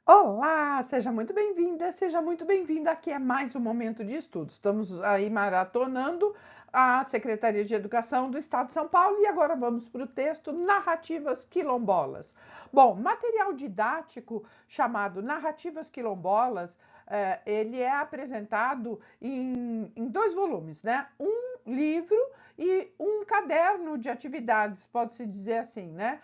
Olá, seja muito bem-vinda, seja muito bem-vindo. Aqui é mais um momento de estudo. Estamos aí maratonando a Secretaria de Educação do Estado de São Paulo e agora vamos para o texto Narrativas Quilombolas. Bom, material didático chamado Narrativas Quilombolas, ele é apresentado em dois volumes, né? Um livro e um caderno de atividades, pode-se dizer assim, né?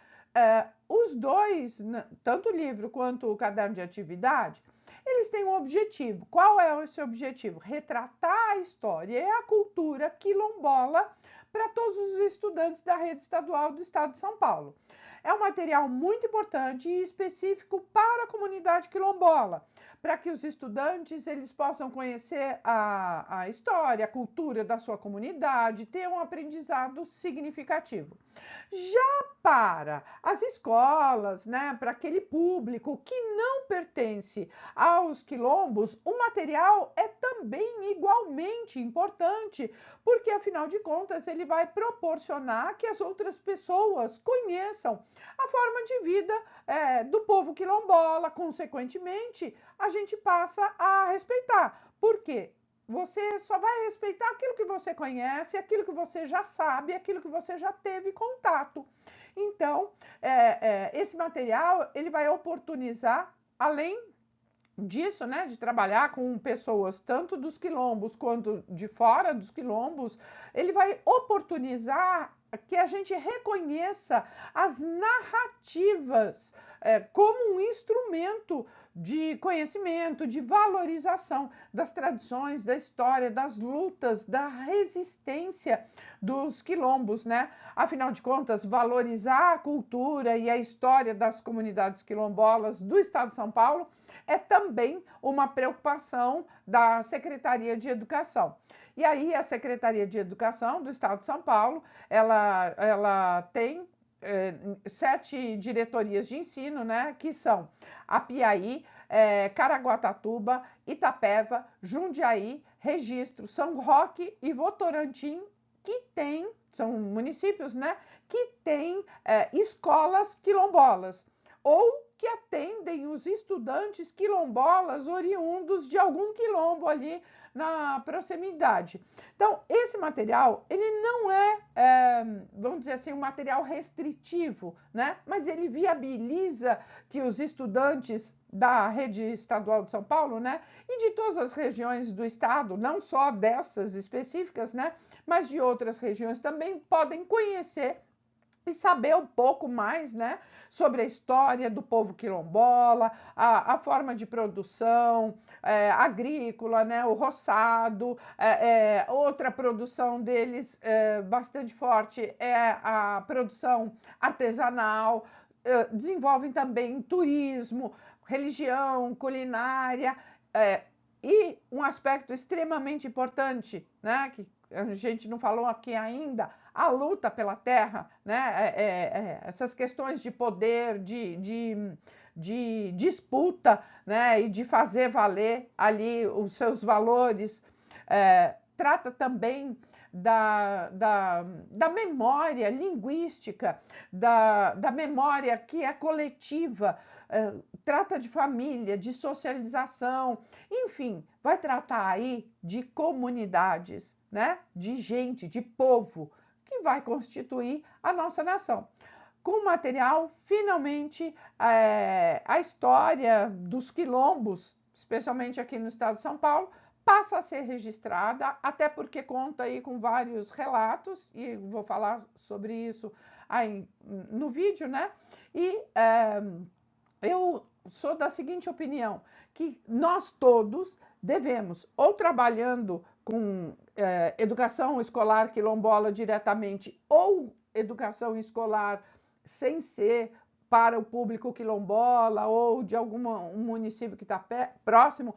Os dois, tanto o livro quanto o caderno de atividade, eles têm um objetivo. Qual é esse objetivo? Retratar a história e a cultura quilombola para todos os estudantes da rede estadual do estado de São Paulo. É um material muito importante e específico para a comunidade quilombola, para que os estudantes eles possam conhecer a história, a cultura da sua comunidade, ter um aprendizado significativo. Já para as escolas, né, para aquele público que não pertence aos quilombos, o material é também igualmente importante, porque afinal de contas ele vai proporcionar que as outras pessoas conheçam a forma de vida do povo quilombola. Consequentemente, a gente passa a respeitar. Por quê? Você só vai respeitar aquilo que você conhece, aquilo que você já sabe, aquilo que você já teve contato. Então, esse material ele vai oportunizar, além disso, né, de trabalhar com pessoas tanto dos quilombos quanto de fora dos quilombos, ele vai oportunizar que a gente reconheça as narrativas como um instrumento de conhecimento, de valorização das tradições, da história, das lutas, da resistência dos quilombos, né? Afinal de contas, valorizar a cultura e a história das comunidades quilombolas do estado de São Paulo é também uma preocupação da Secretaria de Educação. E aí a Secretaria de Educação do Estado de São Paulo, ela tem 7 diretorias de ensino, né, que são Apiaí, Caraguatatuba, Itapeva, Jundiaí, Registro, São Roque e Votorantim, que são municípios, né, que têm escolas quilombolas ou que atendem os estudantes quilombolas oriundos de algum quilombo ali na proximidade. Então, esse material, ele não vamos dizer assim, um material restritivo, né? Mas ele viabiliza que os estudantes da rede estadual de São Paulo, né, e de todas as regiões do estado, não só dessas específicas, né, mas de outras regiões também podem conhecer e saber um pouco mais, né, sobre a história do povo quilombola, a forma de produção agrícola, né, o roçado. Outra produção deles bastante forte é a produção artesanal. Desenvolvem também turismo, religião, culinária, e um aspecto extremamente importante, né, que a gente não falou aqui ainda, a luta pela terra, né? Essas questões de poder, de disputa, né? E de fazer valer ali os seus valores. Trata também da memória linguística, da memória que é coletiva, trata de família, de socialização, enfim, vai tratar aí de comunidades, né? De gente, de povo, que vai constituir a nossa nação. Com o material, finalmente, a história dos quilombos, especialmente aqui no estado de São Paulo, passa a ser registrada, até porque conta aí com vários relatos, e vou falar sobre isso aí no vídeo, né? E eu sou da seguinte opinião, que nós todos devemos, ou trabalhando com educação escolar quilombola diretamente, ou educação escolar sem ser para o público quilombola ou de algum município que está próximo,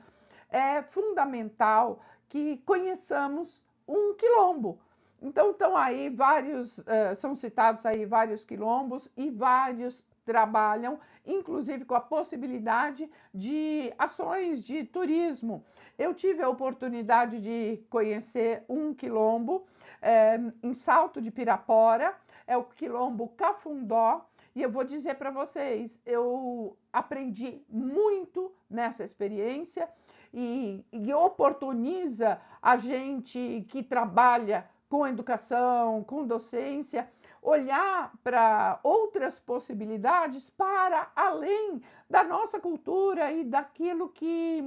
é fundamental que conheçamos um quilombo. Então, estão aí são citados aí vários quilombos e vários trabalham, inclusive com a possibilidade de ações de turismo. Eu tive a oportunidade de conhecer um quilombo em Salto de Pirapora, é o quilombo Cafundó, E eu vou dizer para vocês, eu aprendi muito nessa experiência e oportuniza a gente que trabalha com educação, com docência, olhar para outras possibilidades para além da nossa cultura e daquilo que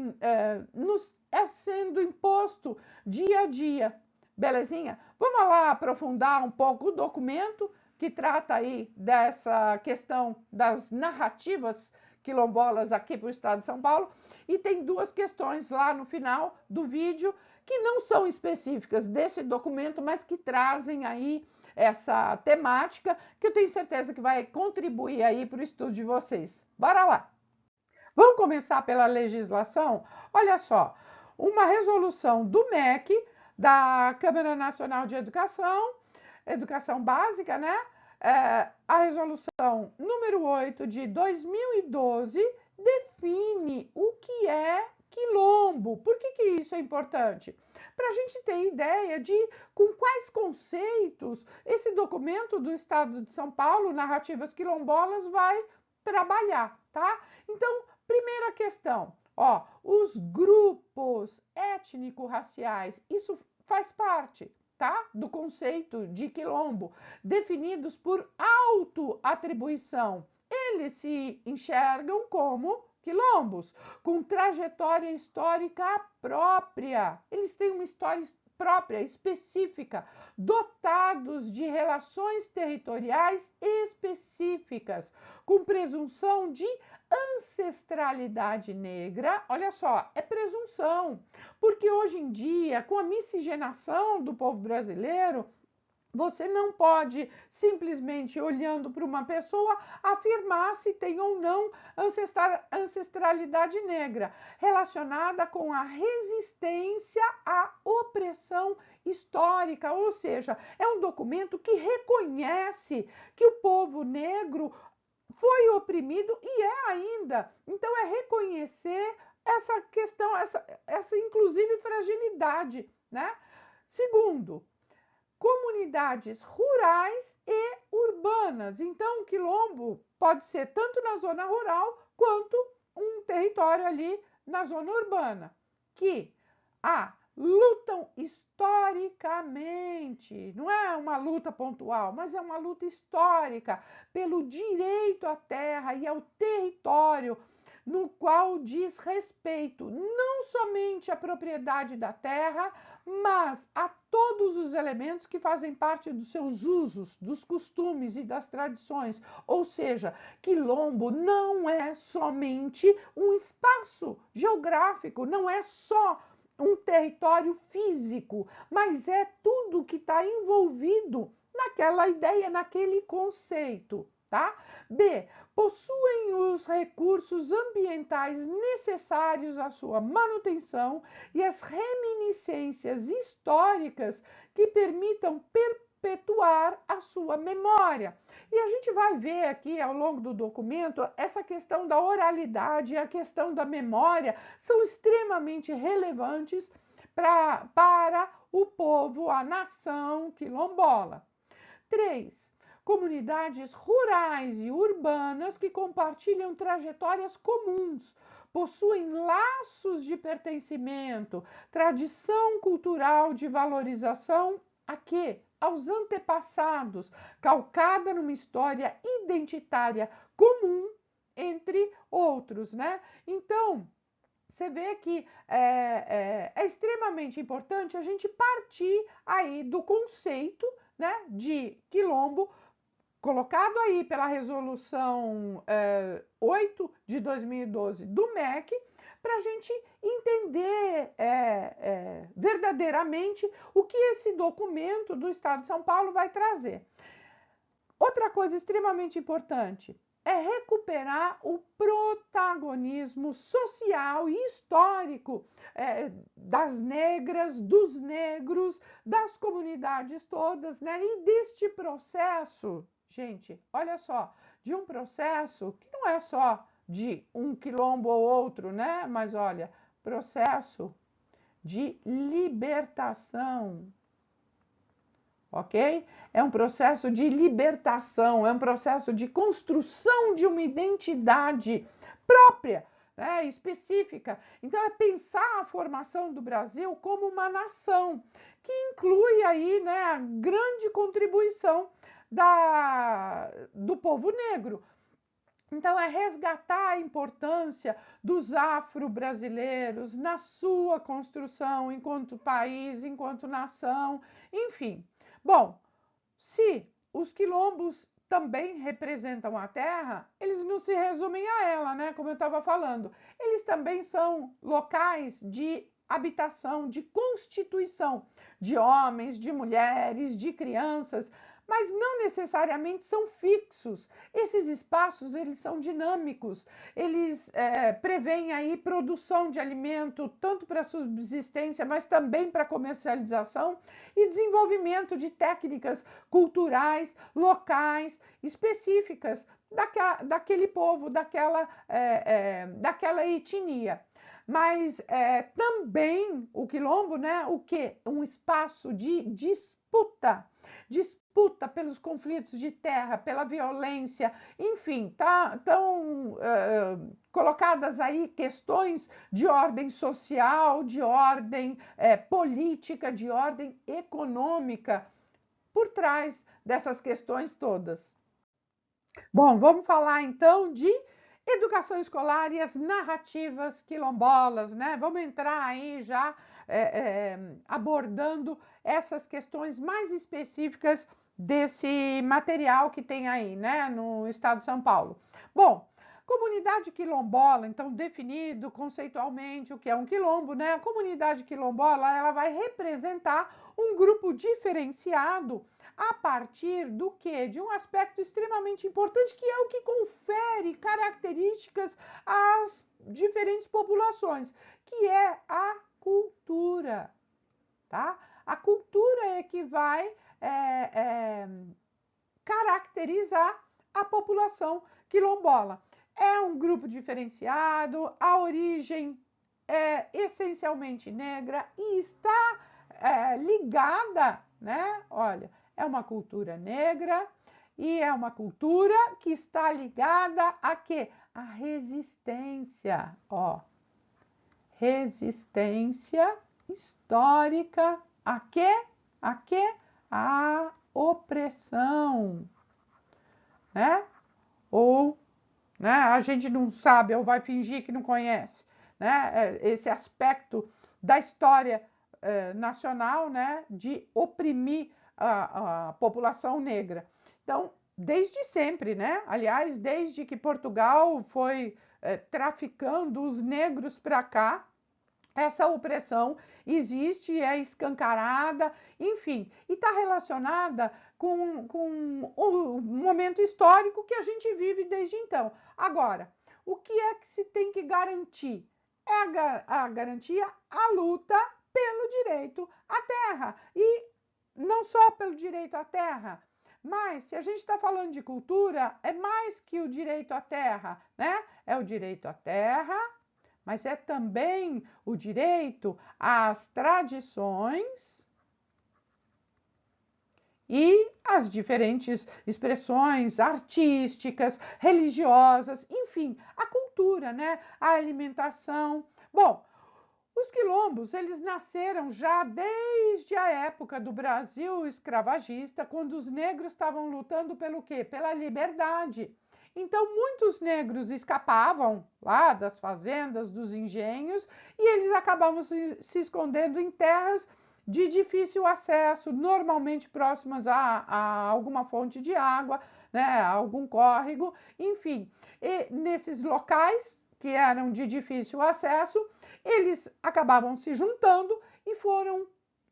nos é sendo imposto dia a dia. Belezinha? Vamos lá aprofundar um pouco o documento que trata aí dessa questão das narrativas quilombolas aqui para o estado de São Paulo. E tem duas questões lá no final do vídeo que não são específicas desse documento, mas que trazem aí essa temática que eu tenho certeza que vai contribuir aí para o estudo de vocês. Bora lá! Vamos começar pela legislação? Olha só, uma resolução do MEC, da Câmara Nacional de Educação, Educação Básica, né? A resolução número 8 de 2012 define o que é quilombo. Por que isso é importante? Para a gente ter ideia de com quais conceitos esse documento do Estado de São Paulo, Narrativas Quilombolas, vai trabalhar, tá? Então, primeira questão, ó, os grupos étnico-raciais, isso faz parte, tá? Do conceito de quilombo, definidos por autoatribuição. Eles se enxergam como quilombos, com trajetória histórica própria. Eles têm uma história própria, específica, dotados de relações territoriais específicas, com presunção de ancestralidade negra. Olha só, é presunção, porque hoje em dia, com a miscigenação do povo brasileiro, você não pode simplesmente olhando para uma pessoa afirmar se tem ou não ancestralidade negra relacionada com a resistência à opressão histórica, ou seja, é um documento que reconhece que o povo negro foi oprimido e é ainda. Então é reconhecer essa questão, essa inclusive fragilidade, né? Segundo, comunidades rurais e urbanas. Então, o quilombo pode ser tanto na zona rural quanto um território ali na zona urbana, que lutam historicamente, não é uma luta pontual, mas é uma luta histórica pelo direito à terra e ao território, no qual diz respeito não somente à propriedade da terra, mas a todos os elementos que fazem parte dos seus usos, dos costumes e das tradições. Ou seja, quilombo não é somente um espaço geográfico, não é só um território físico, mas é tudo que está envolvido naquela ideia, naquele conceito, tá? B, possuem os recursos ambientais necessários à sua manutenção e as reminiscências históricas que permitam perpetuar a sua memória. E a gente vai ver aqui ao longo do documento essa questão da oralidade e a questão da memória são extremamente relevantes para o povo, a nação quilombola. 3. Comunidades rurais e urbanas que compartilham trajetórias comuns, possuem laços de pertencimento, tradição cultural de valorização a quê? Aos antepassados, calcada numa história identitária comum entre outros, né? Então, você vê que é extremamente importante a gente partir aí do conceito, né, de quilombo, colocado aí pela resolução 8 de 2012 do MEC, para a gente entender verdadeiramente o que esse documento do Estado de São Paulo vai trazer. Outra coisa extremamente importante é recuperar o protagonismo social e histórico das negras, dos negros, das comunidades todas, né? E deste processo, gente, olha só, de um processo que não é só de um quilombo ou outro, né? Mas olha, processo de libertação. ok? É um processo de libertação, é um processo de construção de uma identidade própria, né, específica. Então, é pensar a formação do Brasil como uma nação, que inclui aí, né, a grande contribuição do povo negro. Então, é resgatar a importância dos afro-brasileiros na sua construção enquanto país, enquanto nação, enfim. Bom, se os quilombos também representam a terra, eles não se resumem a ela, né? Como eu estava falando. Eles também são locais de habitação, de constituição de homens, de mulheres, de crianças, mas não necessariamente são fixos. Esses espaços, eles são dinâmicos, eles prevêem aí produção de alimento, tanto para subsistência, mas também para comercialização e desenvolvimento de técnicas culturais, locais, específicas daquele povo, daquela etnia. Mas também o quilombo, né, o quê? Um espaço de disputa pelos conflitos de terra, pela violência, enfim, estão colocadas aí questões de ordem social, de ordem política, de ordem econômica por trás dessas questões todas. Bom, vamos falar então de educação escolar e as narrativas quilombolas, né? Vamos entrar aí já abordando essas questões mais específicas desse material que tem aí, né, no estado de São Paulo. Bom, comunidade quilombola, então definido conceitualmente o que é um quilombo, né? A comunidade quilombola, ela vai representar um grupo diferenciado a partir do que? De um aspecto extremamente importante, que é o que confere características às diferentes populações, que é a cultura, tá? A cultura é que vai caracterizar a população quilombola. É um grupo diferenciado, a origem é essencialmente negra e está ligada, né? Olha, é uma cultura negra e é uma cultura que está ligada a quê? A resistência, ó. Resistência histórica a quê? A quê? A opressão, né? Ou, né, a gente não sabe ou vai fingir que não conhece, né? Esse aspecto da história nacional, né, de oprimir a população negra. Então, desde sempre, né? Aliás, desde que Portugal foi traficando os negros para cá, essa opressão existe e é escancarada, enfim, e está relacionada com o momento histórico que a gente vive desde então. Agora, o que é que se tem que garantir? É a garantia, a luta pelo direito à terra. E não só pelo direito à terra, mas se a gente está falando de cultura, é mais que o direito à terra, né? É o direito à terra, mas é também o direito às tradições e às diferentes expressões artísticas, religiosas, enfim, a cultura, né? A alimentação. Bom, os quilombos, eles nasceram já desde a época do Brasil escravagista, quando os negros estavam lutando pelo quê? Pela liberdade. Então, muitos negros escapavam lá das fazendas, dos engenhos, e eles acabavam se escondendo em terras de difícil acesso, normalmente próximas a alguma fonte de água, né, a algum córrego, enfim. E nesses locais que eram de difícil acesso, eles acabavam se juntando e foram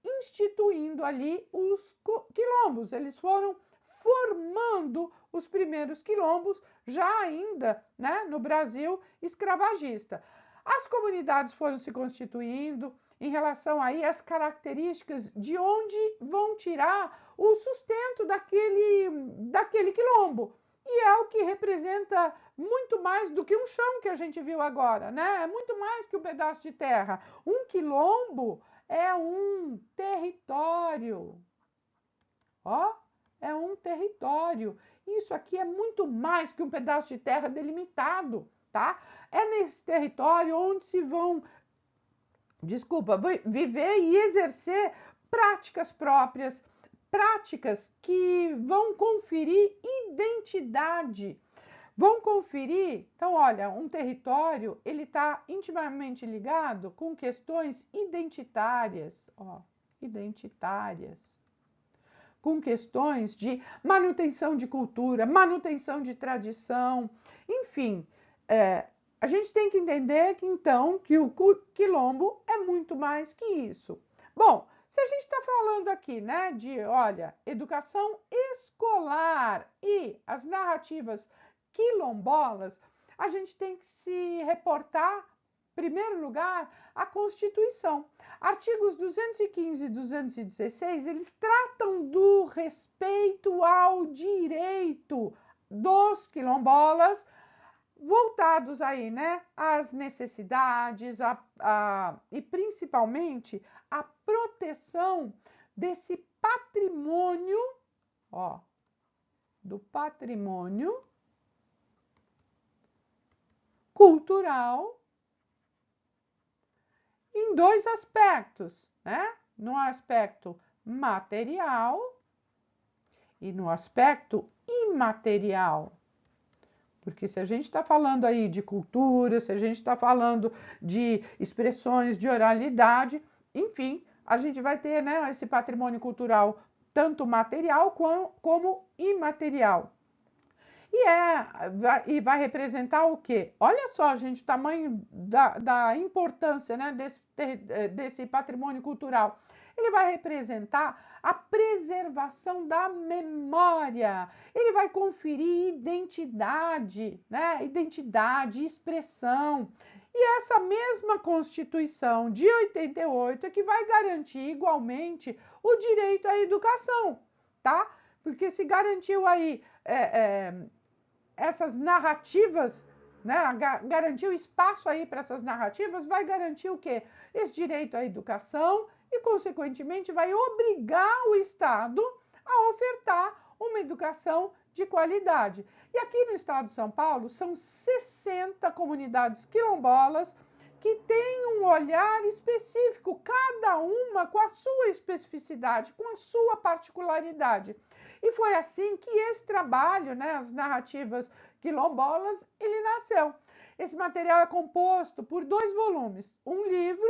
instituindo ali os quilombos. Eles foram formando os primeiros quilombos, já ainda, né, no Brasil escravagista. As comunidades foram se constituindo em relação aí às características de onde vão tirar o sustento daquele quilombo. E é o que representa muito mais do que um chão que a gente viu agora, né? É muito mais que um pedaço de terra. Um quilombo é um território. Ó, é um território. Isso aqui é muito mais que um pedaço de terra delimitado, tá? É nesse território onde se vão, viver e exercer práticas próprias, práticas que vão conferir identidade, vão conferir. Então, olha, um território ele está intimamente ligado com questões identitárias, ó, identitárias, com questões de manutenção de cultura, manutenção de tradição, enfim. A gente tem que entender que, então, que o quilombo é muito mais que isso. Bom, se a gente está falando aqui, né, de, olha, educação escolar e as narrativas quilombolas, a gente tem que se reportar, em primeiro lugar, à Constituição. Artigos 215 e 216, eles tratam do respeito ao direito dos quilombolas, voltados aí, né, às necessidades e principalmente a proteção desse patrimônio, ó, do patrimônio cultural em dois aspectos, né? No aspecto material e no aspecto imaterial. Porque se a gente está falando aí de cultura, se a gente está falando de expressões de oralidade, enfim, a gente vai ter, né, esse patrimônio cultural tanto material como imaterial. E vai representar o quê? Olha só, gente, o tamanho da importância, né, desse patrimônio cultural. Ele vai representar a preservação da memória. Ele vai conferir identidade, né? Identidade, expressão. E essa mesma Constituição de 88 é que vai garantir igualmente o direito à educação, tá? Porque se garantiu aí essas narrativas, né, garantir o espaço aí para essas narrativas, vai garantir o quê? Esse direito à educação e, consequentemente, vai obrigar o Estado a ofertar uma educação de qualidade. E aqui no estado de São Paulo, são 60 comunidades quilombolas que têm um olhar específico, cada uma com a sua especificidade, com a sua particularidade. E foi assim que esse trabalho, né, as narrativas quilombolas, ele nasceu. Esse material é composto por 2 volumes. Um livro,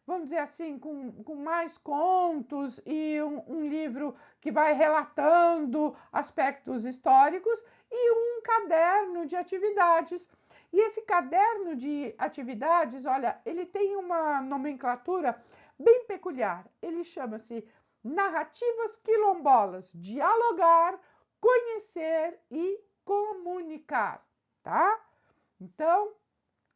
vamos dizer assim, com mais contos e um livro que vai relatando aspectos históricos e um caderno de atividades. E esse caderno de atividades, olha, ele tem uma nomenclatura bem peculiar. Ele chama-se Narrativas Quilombolas, dialogar, conhecer e comunicar, tá? Então,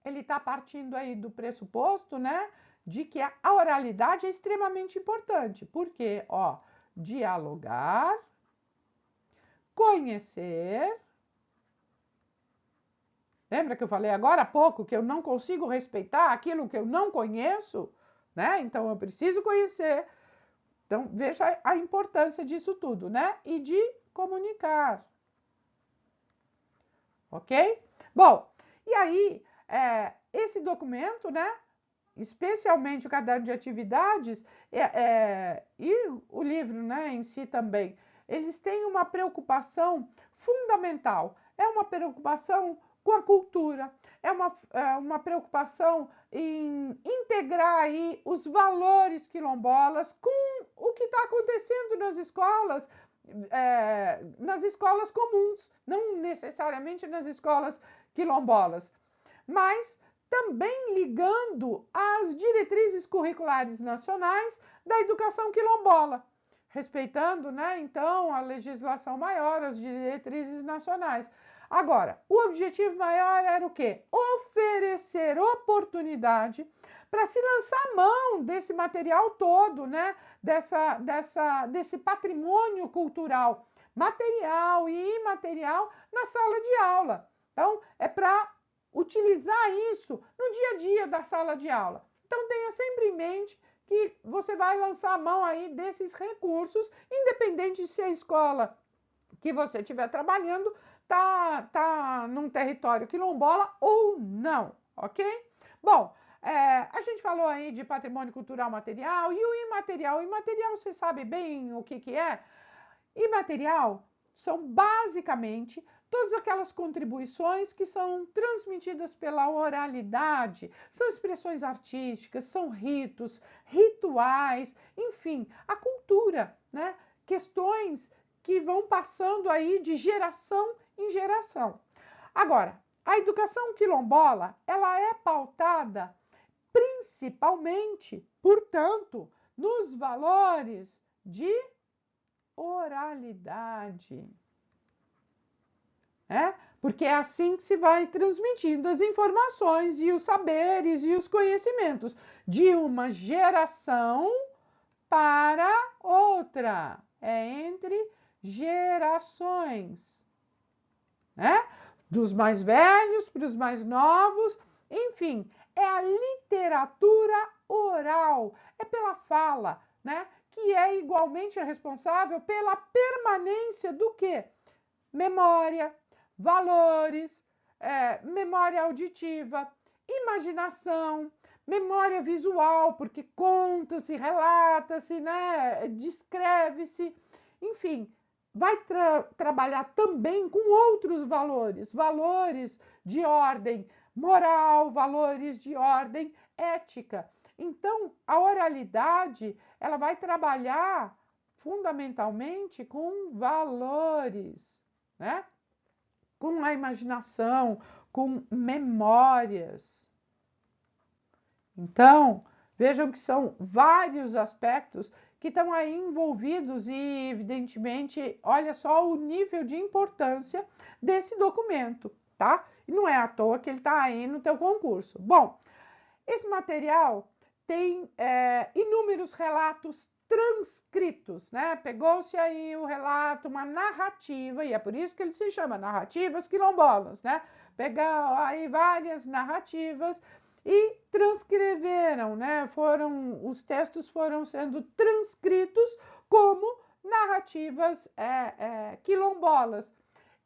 ele está partindo aí do pressuposto, né, de que a oralidade é extremamente importante, porque, ó, dialogar, conhecer. Lembra que eu falei agora há pouco que eu não consigo respeitar aquilo que eu não conheço, né? Então eu preciso conhecer. Então veja a importância disso tudo, né? E de comunicar. Ok? Bom, e aí, esse documento, né? Especialmente o caderno de atividades e o livro, né, em si também, eles têm uma preocupação fundamental. É uma preocupação com a cultura, uma preocupação em integrar aí os valores quilombolas com o que está acontecendo nas escolas comuns, não necessariamente nas escolas quilombolas, mas também ligando às diretrizes curriculares nacionais da educação quilombola, respeitando, né, então, a legislação maior, as diretrizes nacionais. Agora, o objetivo maior era o quê? Oferecer oportunidade para se lançar mão desse material todo, né, desse patrimônio cultural, material e imaterial, na sala de aula. Então, é para utilizar isso no dia a dia da sala de aula. Então, tenha sempre em mente que você vai lançar a mão aí desses recursos, independente se a escola que você estiver trabalhando tá num território quilombola ou não, ok? Bom, a gente falou aí de patrimônio cultural material e o imaterial. O imaterial, você sabe bem o que é? Imaterial são basicamente todas aquelas contribuições que são transmitidas pela oralidade, são expressões artísticas, são ritos, rituais, enfim, a cultura, né? Questões que vão passando aí de geração em geração. Agora, a educação quilombola, ela é pautada principalmente, portanto, nos valores de oralidade. Porque é assim que se vai transmitindo as informações e os saberes e os conhecimentos de uma geração para outra. É entre gerações, né? Dos mais velhos para os mais novos, enfim, é a literatura oral, é pela fala, né? Que é igualmente responsável pela permanência do quê? Memória, valores, memória auditiva, imaginação, memória visual, porque conta-se, relata-se, né? Descreve-se, enfim, vai trabalhar também com outros valores, valores de ordem moral, valores de ordem ética. Então, a oralidade, ela vai trabalhar fundamentalmente com valores, né? Com a imaginação, com memórias. Então, vejam que são vários aspectos que estão aí envolvidos e, evidentemente, olha só o nível de importância desse documento, tá? E não é à toa que ele está aí no teu concurso. Bom, esse material tem inúmeros relatos transcritos, né? Pegou-se aí o relato, uma narrativa, e é por isso que ele se chama Narrativas Quilombolas, né? Pegaram aí várias narrativas e transcreveram, né? Os textos foram sendo transcritos como narrativas quilombolas.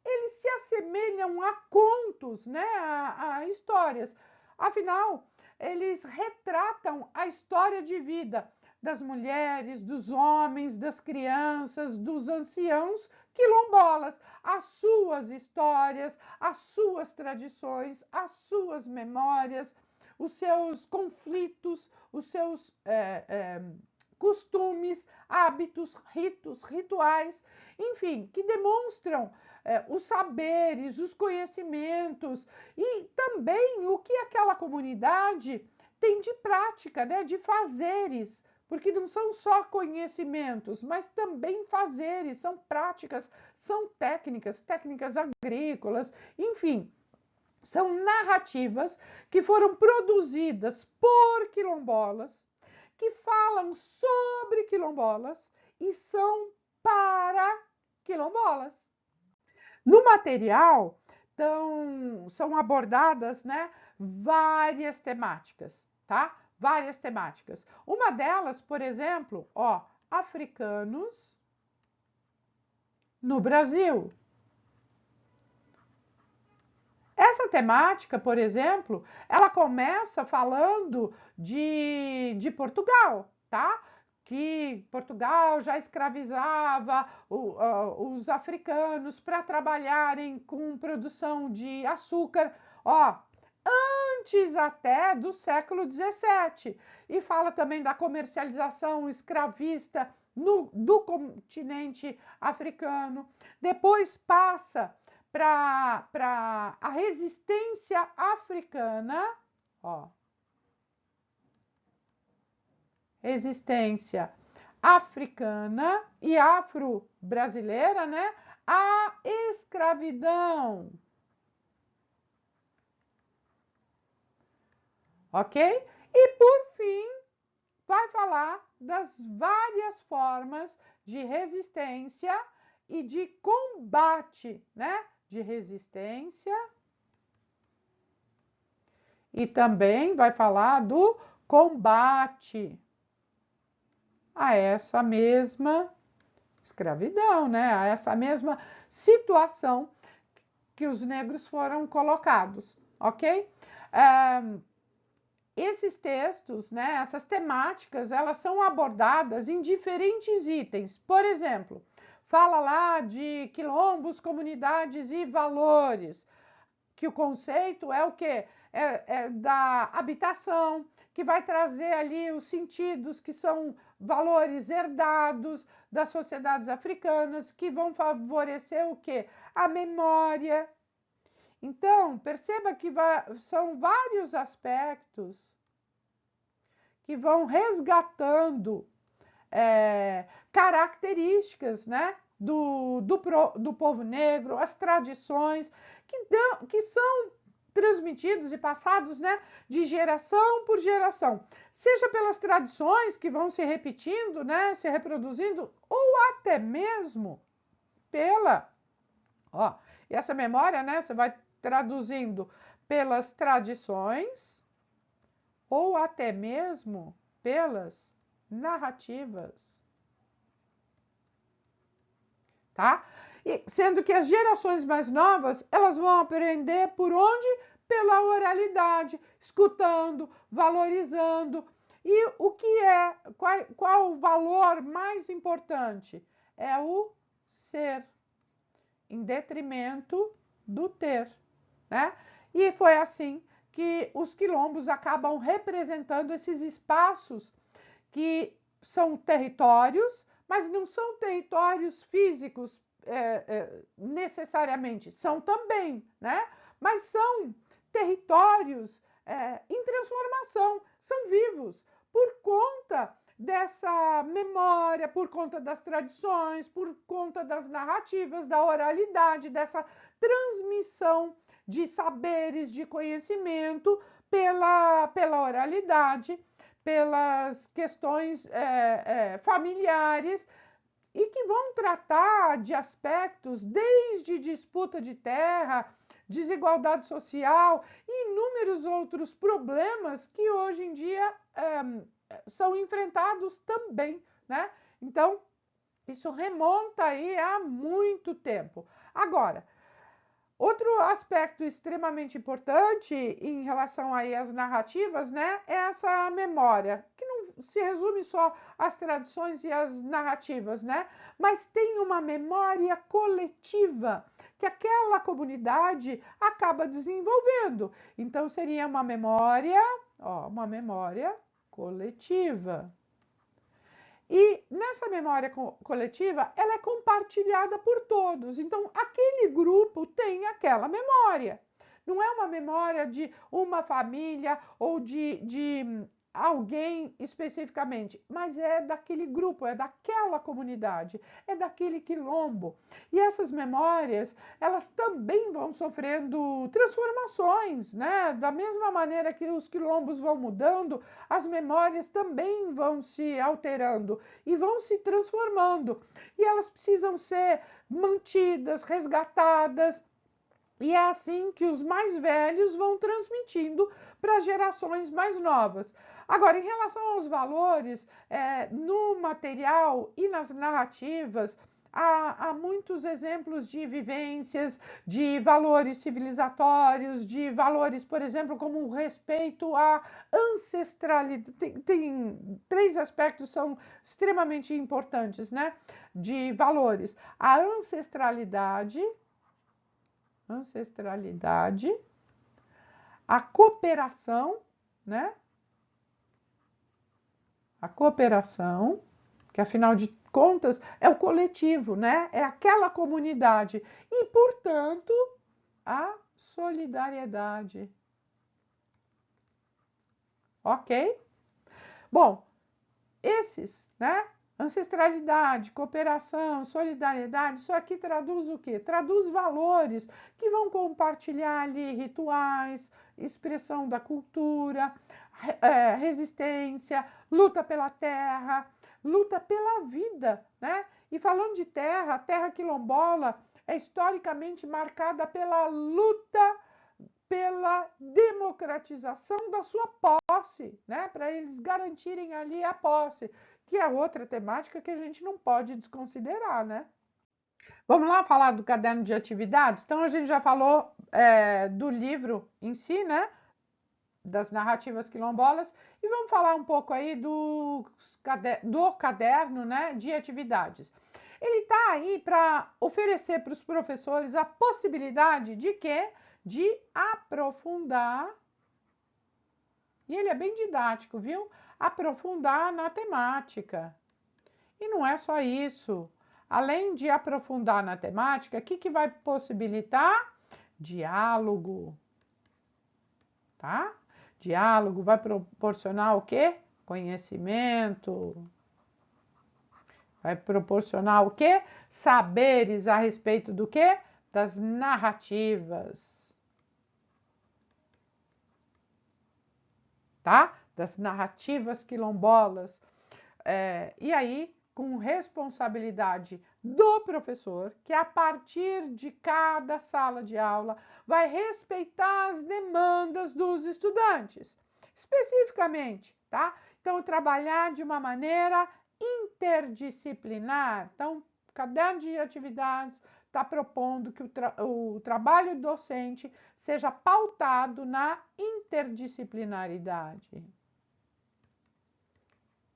Eles se assemelham a contos, né? A histórias. Afinal, eles retratam a história de vida das mulheres, dos homens, das crianças, dos anciãos quilombolas, as suas histórias, as suas tradições, as suas memórias, os seus conflitos, os seus costumes, hábitos, ritos, rituais, enfim, que demonstram os saberes, os conhecimentos e também o que aquela comunidade tem de prática, né, de fazeres, porque não são só conhecimentos, mas também fazeres, são práticas, são técnicas, técnicas agrícolas, enfim, são narrativas que foram produzidas por quilombolas, que falam sobre quilombolas e são para quilombolas. No material são abordadas, né, várias temáticas, tá? Várias temáticas. Uma delas, por exemplo, africanos no Brasil. Essa temática, por exemplo, ela começa falando de Portugal, tá? Que Portugal já escravizava os africanos para trabalharem com produção de açúcar, antes até do século XVII. E fala também da comercialização escravista do continente africano. Depois passa para a resistência africana, resistência africana e afro-brasileira, né? A escravidão. Ok? E por fim, vai falar das várias formas de resistência e de combate, né? De resistência. E também vai falar do combate. a essa mesma escravidão, né? A essa mesma situação que os negros foram colocados, ok? Esses textos, né, essas temáticas, elas são abordadas em diferentes itens. Por exemplo, fala lá de quilombos, comunidades e valores, que o conceito é o quê? É da habitação, que vai trazer ali os sentidos que são valores herdados das sociedades africanas, que vão favorecer o quê? A memória. Então, perceba que são vários aspectos que vão resgatando características, né, do povo negro, as tradições que são transmitidos e passados, né, de geração por geração, seja pelas tradições que vão se repetindo, né, se reproduzindo, ou até mesmo pela, e essa memória, né, você vai traduzindo pelas tradições ou até mesmo pelas narrativas, tá? E sendo que as gerações mais novas, elas vão aprender por onde? Pela oralidade, escutando, valorizando. E o que qual o valor mais importante? É o ser, em detrimento do ter, né? E foi assim que os quilombos acabam representando esses espaços que são territórios, mas não são territórios físicos necessariamente, são também, né? Mas são territórios em transformação, são vivos por conta dessa memória, por conta das tradições, por conta das narrativas, da oralidade, dessa transmissão de saberes, de conhecimento pela oralidade, pelas questões familiares, e que vão tratar de aspectos desde disputa de terra, desigualdade social e inúmeros outros problemas que hoje em dia são enfrentados também, né? Então, isso remonta aí a muito tempo. Agora, outro aspecto extremamente importante em relação aí às narrativas, né, é essa memória, que não se resume só às tradições e às narrativas, né, mas tem uma memória coletiva que aquela comunidade acaba desenvolvendo. Então seria uma memória coletiva. E nessa memória coletiva, ela é compartilhada por todos. Então, aquele grupo tem aquela memória. Não é uma memória de uma família ou de alguém especificamente, mas é daquele grupo, é daquela comunidade, é daquele quilombo. E essas memórias, elas também vão sofrendo transformações, né? Da mesma maneira que os quilombos vão mudando, as memórias também vão se alterando e vão se transformando. E elas precisam ser mantidas, resgatadas. E é assim que os mais velhos vão transmitindo para as gerações mais novas. Agora, em relação aos valores, no material e nas narrativas, há muitos exemplos de vivências, de valores civilizatórios, de valores, por exemplo, como o respeito à ancestralidade. Tem 3 aspectos que são extremamente importantes, né? De valores. A ancestralidade, a cooperação, né? A cooperação, que afinal de contas é o coletivo, né? É aquela comunidade. E, portanto, a solidariedade. Ok? Bom, esses, né? Ancestralidade, cooperação, solidariedade, isso aqui traduz o quê? Traduz valores que vão compartilhar ali rituais, expressão da cultura, resistência, luta pela terra, luta pela vida, né? E falando de terra, a terra quilombola é historicamente marcada pela luta pela democratização da sua posse. posse, né? Para eles garantirem ali a posse, que é outra temática que a gente não pode desconsiderar, né? Vamos lá falar do caderno de atividades? Então, a gente já falou do livro em si, né? Das narrativas quilombolas, e vamos falar um pouco aí do caderno, né, de atividades. Ele está aí para oferecer para os professores a possibilidade de quê? De aprofundar, e ele é bem didático, viu? Aprofundar na temática. E não é só isso. Além de aprofundar na temática, o que vai possibilitar? Diálogo, tá? Diálogo vai proporcionar o quê? Conhecimento. Vai proporcionar o quê? Saberes a respeito do quê? Das narrativas. Tá? Das narrativas quilombolas. E aí, com responsabilidade do professor, que a partir de cada sala de aula vai respeitar as demandas dos estudantes, especificamente, tá? Então, trabalhar de uma maneira interdisciplinar. Então, o caderno de atividades está propondo que o trabalho docente seja pautado na interdisciplinaridade.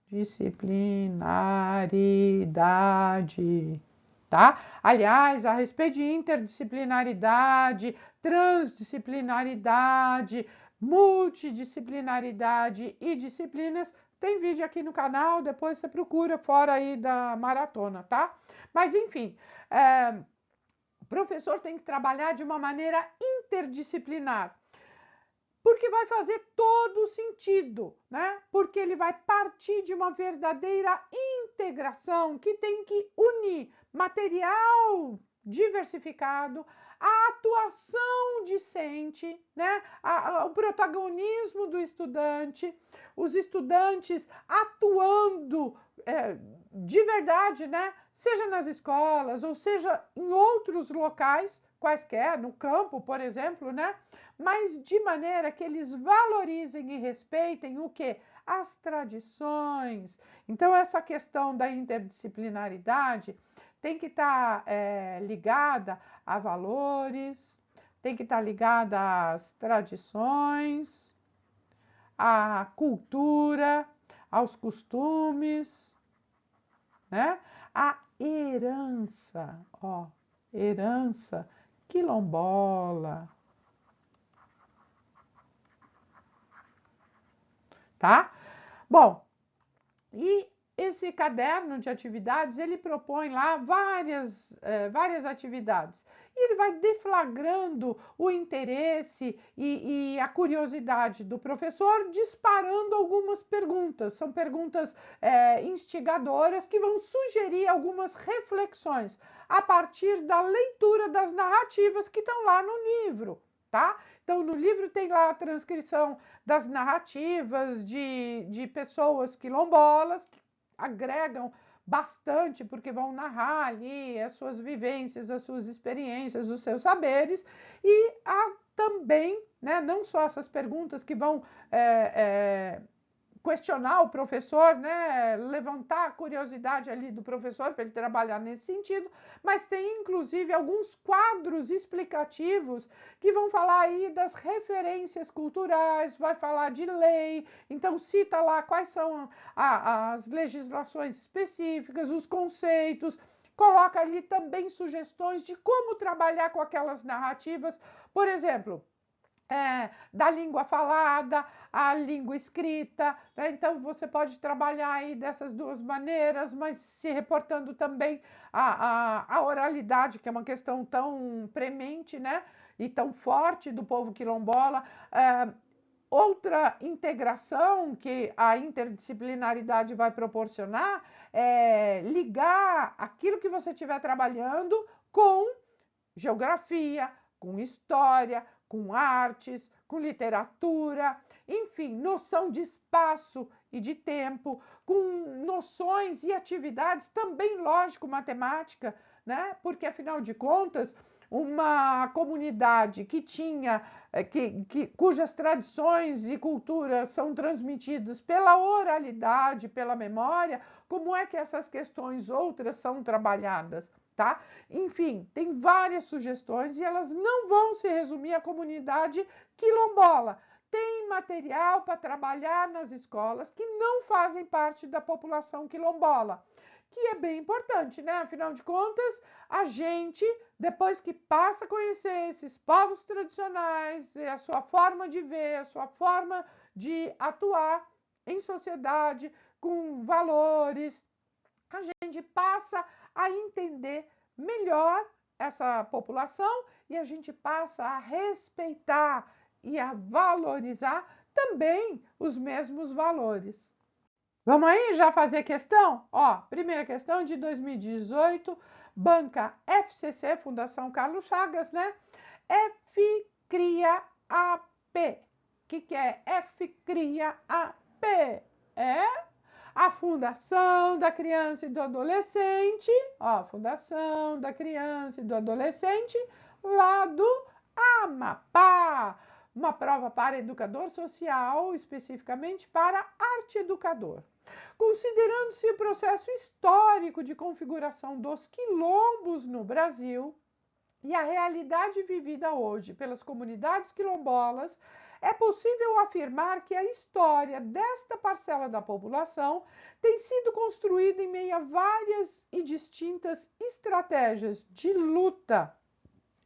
Disciplinaridade, tá? Aliás, a respeito de interdisciplinaridade, transdisciplinaridade, multidisciplinaridade e disciplinas, tem vídeo aqui no canal, depois você procura fora aí da maratona, tá? Mas enfim, o professor tem que trabalhar de uma maneira interdisciplinar. Porque vai fazer todo sentido, né? Porque ele vai partir de uma verdadeira integração que tem que unir material diversificado, a atuação discente, né? O protagonismo do estudante, os estudantes atuando de verdade, né? Seja nas escolas ou seja em outros locais, quaisquer, no campo, por exemplo, né? Mas de maneira que eles valorizem e respeitem o quê? As tradições. Então, essa questão da interdisciplinaridade tem que estar ligada a valores, tem que estar ligada às tradições, à cultura, aos costumes, né? A herança, ó, herança quilombola. Tá? Bom, e esse caderno de atividades, ele propõe lá várias atividades. E ele vai deflagrando o interesse e a curiosidade do professor, disparando algumas perguntas. São perguntas instigadoras que vão sugerir algumas reflexões a partir da leitura das narrativas que estão lá no livro, tá? Então, no livro tem lá a transcrição das narrativas de pessoas quilombolas que agregam bastante, porque vão narrar ali as suas vivências, as suas experiências, os seus saberes, e há também, né, não só essas perguntas que vão questionar o professor, né, levantar a curiosidade ali do professor para ele trabalhar nesse sentido, mas tem inclusive alguns quadros explicativos que vão falar aí das referências culturais, vai falar de lei, então cita lá quais são as legislações específicas, os conceitos, coloca ali também sugestões de como trabalhar com aquelas narrativas, por exemplo, da língua falada, a língua escrita, né? Então você pode trabalhar aí dessas duas maneiras, mas se reportando também a oralidade, que é uma questão tão premente, né? E tão forte do povo quilombola. Outra integração que a interdisciplinaridade vai proporcionar é ligar aquilo que você estiver trabalhando com geografia, com história, com artes, com literatura, enfim, noção de espaço e de tempo, com noções e atividades também lógico-matemática, né? Porque afinal de contas, uma comunidade que tinha, cujas tradições e culturas são transmitidas pela oralidade, pela memória, como é que essas questões outras são trabalhadas, tá? Enfim, tem várias sugestões e elas não vão se resumir à comunidade quilombola. Tem material para trabalhar nas escolas que não fazem parte da população quilombola, que é bem importante, né? Afinal de contas, a gente, depois que passa a conhecer esses povos tradicionais, a sua forma de ver, a sua forma de atuar em sociedade, com valores, a gente passa a entender melhor essa população e a gente passa a respeitar e a valorizar também os mesmos valores. Vamos aí já fazer questão? Ó, primeira questão de 2018, banca FCC, Fundação Carlos Chagas, né? F cria AP. O que é F cria AP? É a Fundação da Criança e do Adolescente, ó, Fundação da Criança e do Adolescente, lá do Amapá. Uma prova para educador social, especificamente para arte educador. Considerando-se o processo histórico de configuração dos quilombos no Brasil e a realidade vivida hoje pelas comunidades quilombolas, é possível afirmar que a história desta parcela da população tem sido construída em meio a várias e distintas estratégias de luta,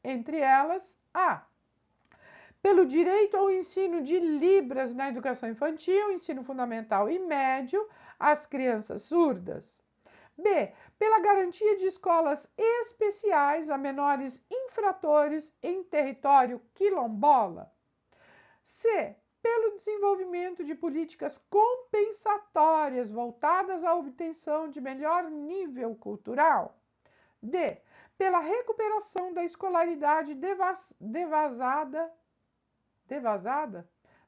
entre elas a pelo direito ao ensino de Libras na educação infantil, ensino fundamental e médio às crianças surdas. B. Pela garantia de escolas especiais a menores infratores em território quilombola. C. Pelo desenvolvimento de políticas compensatórias voltadas à obtenção de melhor nível cultural. D. Pela recuperação da escolaridade devasada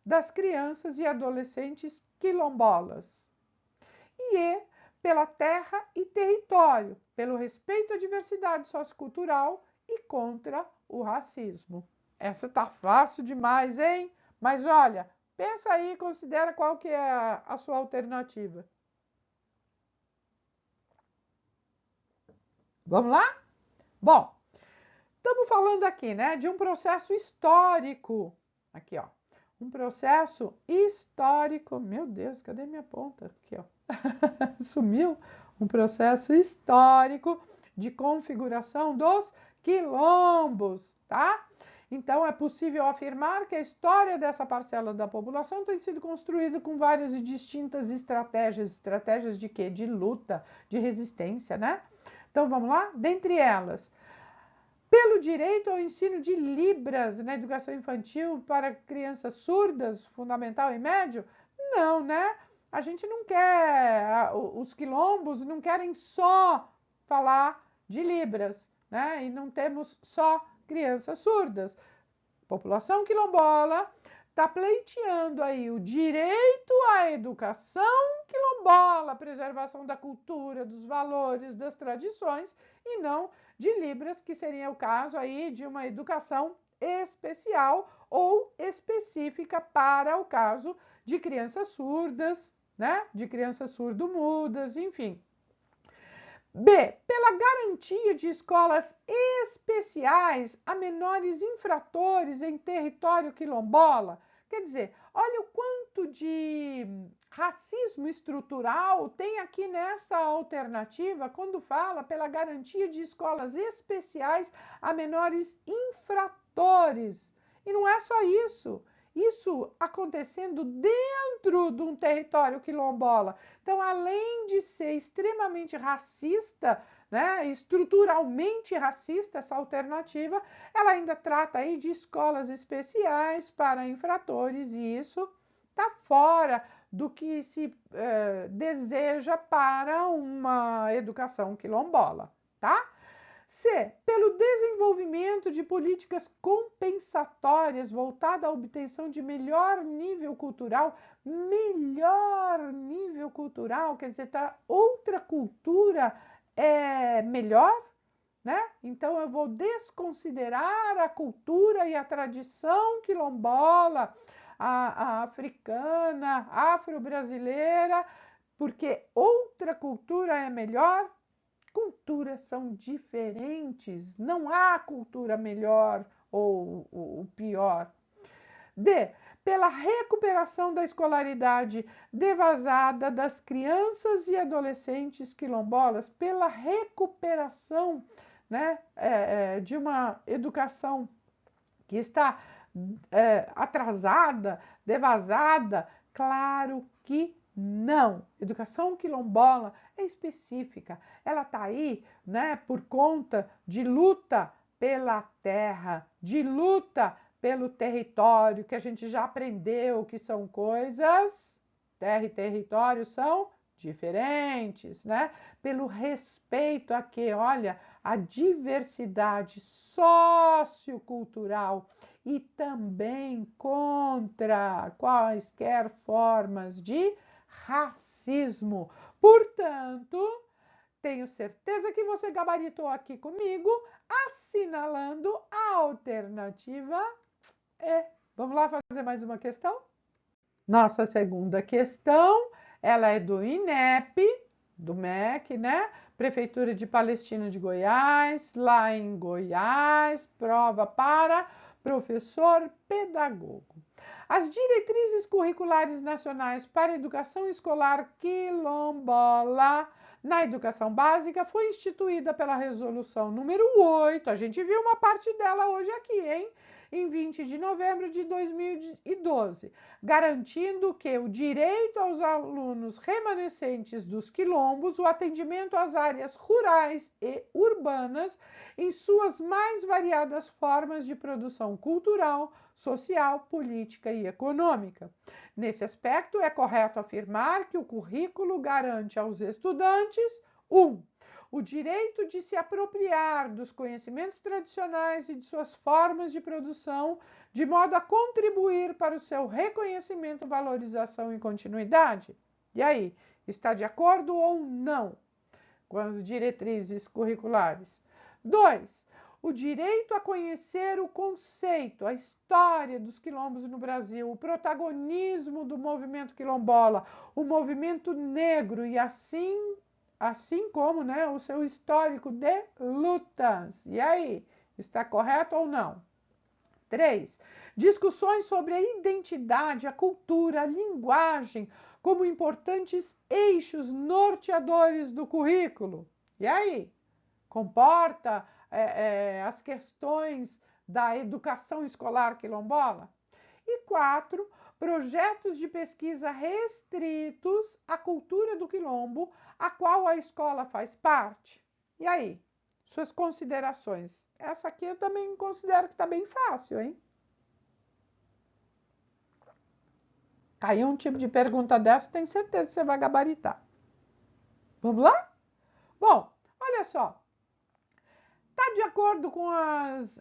das crianças e adolescentes quilombolas. E E, pela terra e território, pelo respeito à diversidade sociocultural e contra o racismo. Essa tá fácil demais, hein? Mas olha, pensa aí e considera qual que é a sua alternativa. Vamos lá? Bom, estamos falando aqui, né, de um processo histórico. Aqui, ó. Um processo histórico. Meu Deus, cadê minha ponta? Aqui, ó. Sumiu. Um processo histórico de configuração dos quilombos, tá? Então, é possível afirmar que a história dessa parcela da população tem sido construída com várias e distintas estratégias. Estratégias de quê? De luta, de resistência, né? Então, vamos lá? Dentre elas, pelo direito ao ensino de Libras na educação infantil para crianças surdas, fundamental e médio? Não, né? A gente não quer, os quilombos não querem só falar de Libras, né? E não temos só crianças surdas. População quilombola está pleiteando aí o direito à educação quilombola, preservação da cultura, dos valores, das tradições, e não de Libras, que seria o caso aí de uma educação especial ou específica para o caso de crianças surdas, né? De crianças surdo-mudas, enfim. B. Pela garantia de escolas especiais a menores infratores em território quilombola. Quer dizer, olha o quanto de racismo estrutural tem aqui nessa alternativa quando fala pela garantia de escolas especiais a menores infratores. E não é só isso. Isso acontecendo dentro de um território quilombola. Então, além de ser extremamente racista, né, estruturalmente racista essa alternativa, ela ainda trata aí de escolas especiais para infratores, e isso está fora do que se deseja para uma educação quilombola, tá? C. Pelo desenvolvimento de políticas compensatórias voltadas à obtenção de melhor nível cultural. Melhor nível cultural, quer dizer, tá, outra cultura é melhor? né? Então eu vou desconsiderar a cultura e a tradição quilombola, a africana, afro-brasileira, porque outra cultura é melhor. Culturas são diferentes, não há cultura melhor ou pior. D. Pela recuperação da escolaridade devasada das crianças e adolescentes quilombolas, pela recuperação, né, de uma educação que está atrasada, devasada. Claro que não. Educação quilombola é específica. Ela está aí, né, por conta de luta pela terra, de luta pelo território, que a gente já aprendeu que são coisas, terra e território são diferentes, né? Pelo respeito a que, olha, a diversidade sociocultural e também contra quaisquer formas de racismo. Portanto, tenho certeza que você gabaritou aqui comigo, assinalando a alternativa E. Vamos lá fazer mais uma questão? Nossa segunda questão, ela é do INEP, do MEC, né? Prefeitura de Palestina de Goiás, lá em Goiás, prova para professor pedagogo. As diretrizes curriculares nacionais para a educação escolar quilombola na educação básica foi instituída pela resolução número 8. A gente viu uma parte dela hoje aqui, hein? Em 20 de novembro de 2012, garantindo que o direito aos alunos remanescentes dos quilombos, o atendimento às áreas rurais e urbanas, em suas mais variadas formas de produção cultural, social, política e econômica. Nesse aspecto, é correto afirmar que o currículo garante aos estudantes: 1. O direito de se apropriar dos conhecimentos tradicionais e de suas formas de produção, de modo a contribuir para o seu reconhecimento, valorização e continuidade. E aí, está de acordo ou não com as diretrizes curriculares? 2. O direito a conhecer o conceito, a história dos quilombos no Brasil, o protagonismo do movimento quilombola, o movimento negro e assim como, né, o seu histórico de lutas. E aí, está correto ou não? 3. Discussões sobre a identidade, a cultura, a linguagem como importantes eixos norteadores do currículo. E aí? Comporta as questões da educação escolar quilombola? E 4. Projetos de pesquisa restritos à cultura do quilombo, a qual a escola faz parte. E aí? Suas considerações. Essa aqui eu também considero que está bem fácil, hein? Caiu um tipo de pergunta dessa, tenho certeza que você vai gabaritar. Vamos lá? Bom, olha só. Está de acordo com as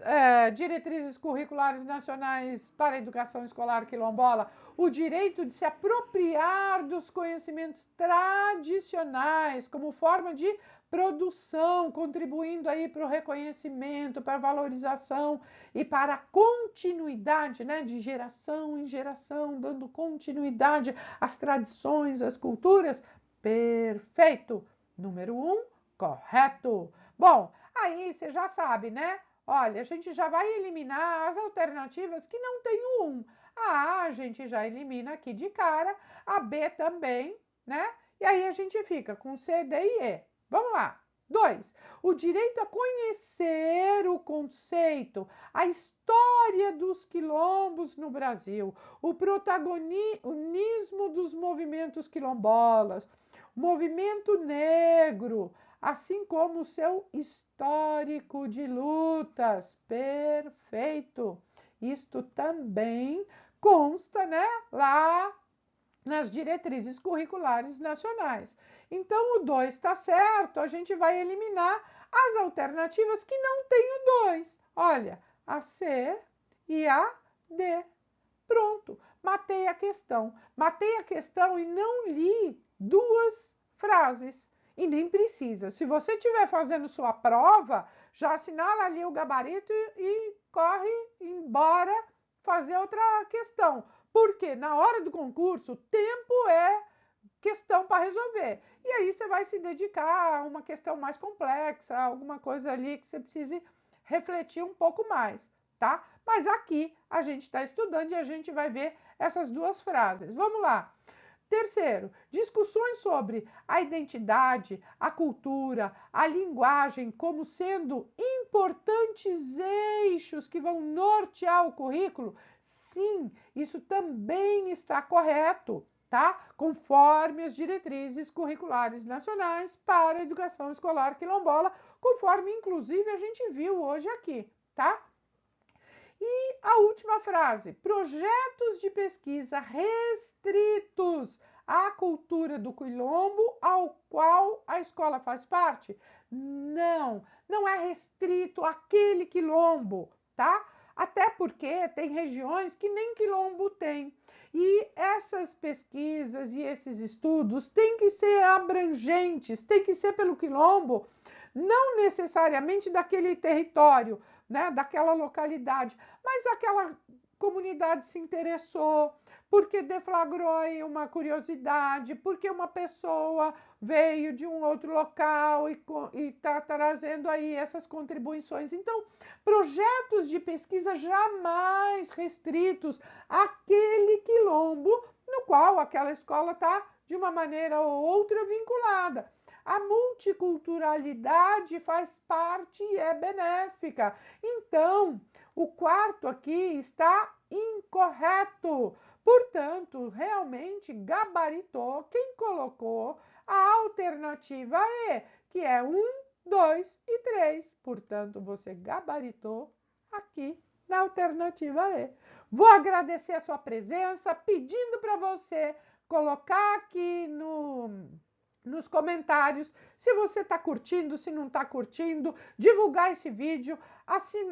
diretrizes curriculares nacionais para a educação escolar quilombola o direito de se apropriar dos conhecimentos tradicionais como forma de produção, contribuindo aí para o reconhecimento, para a valorização e para a continuidade, né, de geração em geração, dando continuidade às tradições, às culturas? Perfeito! Número 1, correto. Bom, aí você já sabe, né? Olha, a gente já vai eliminar as alternativas que não tem o 1. A A a gente já elimina aqui de cara, a B também, né? E aí a gente fica com C, D e E. Vamos lá. 2. O direito a conhecer o conceito, a história dos quilombos no Brasil, o protagonismo dos movimentos quilombolas, movimento negro, assim como o seu histórico de lutas. Perfeito. Isto também consta, né, lá nas diretrizes curriculares nacionais. Então, o 2 está certo, a gente vai eliminar as alternativas que não têm o 2. Olha, a C e a D. Pronto, matei a questão. Matei a questão e não li duas frases. E nem precisa. Se você estiver fazendo sua prova, já assinala ali o gabarito e corre embora fazer outra questão. Porque na hora do concurso, o tempo é questão para resolver. E aí você vai se dedicar a uma questão mais complexa, alguma coisa ali que você precise refletir um pouco mais, tá? Mas aqui a gente está estudando e a gente vai ver essas duas frases. Vamos lá. Terceiro, discussões sobre a identidade, a cultura, a linguagem como sendo importantes eixos que vão nortear o currículo. Sim, isso também está correto, tá? Conforme as diretrizes curriculares nacionais para a educação escolar quilombola, conforme inclusive a gente viu hoje aqui, tá? E a última frase: projetos de pesquisa restritos à cultura do quilombo ao qual a escola faz parte? Não, não é restrito àquele quilombo, tá? Até porque tem regiões que nem quilombo tem. E essas pesquisas e esses estudos têm que ser abrangentes, têm que ser pelo quilombo, não necessariamente daquele território, né, daquela localidade, mas aquela comunidade se interessou, porque deflagrou aí uma curiosidade, porque uma pessoa veio de um outro local e está trazendo aí essas contribuições. Então, projetos de pesquisa jamais restritos àquele quilombo no qual aquela escola está, de uma maneira ou outra, vinculada. A multiculturalidade faz parte e é benéfica. Então, o quarto aqui está incorreto. Portanto, realmente gabaritou quem colocou a alternativa E, que é 1, 2 e 3. Portanto, você gabaritou aqui na alternativa E. Vou agradecer a sua presença, pedindo para você colocar aqui nos comentários se você está curtindo, se não está curtindo, divulgar esse vídeo,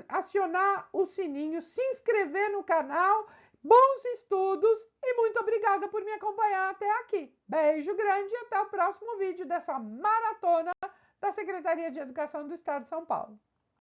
acionar o sininho, se inscrever no canal. Bons estudos e muito obrigada por me acompanhar até aqui. Beijo grande e até o próximo vídeo dessa maratona da Secretaria de Educação do Estado de São Paulo.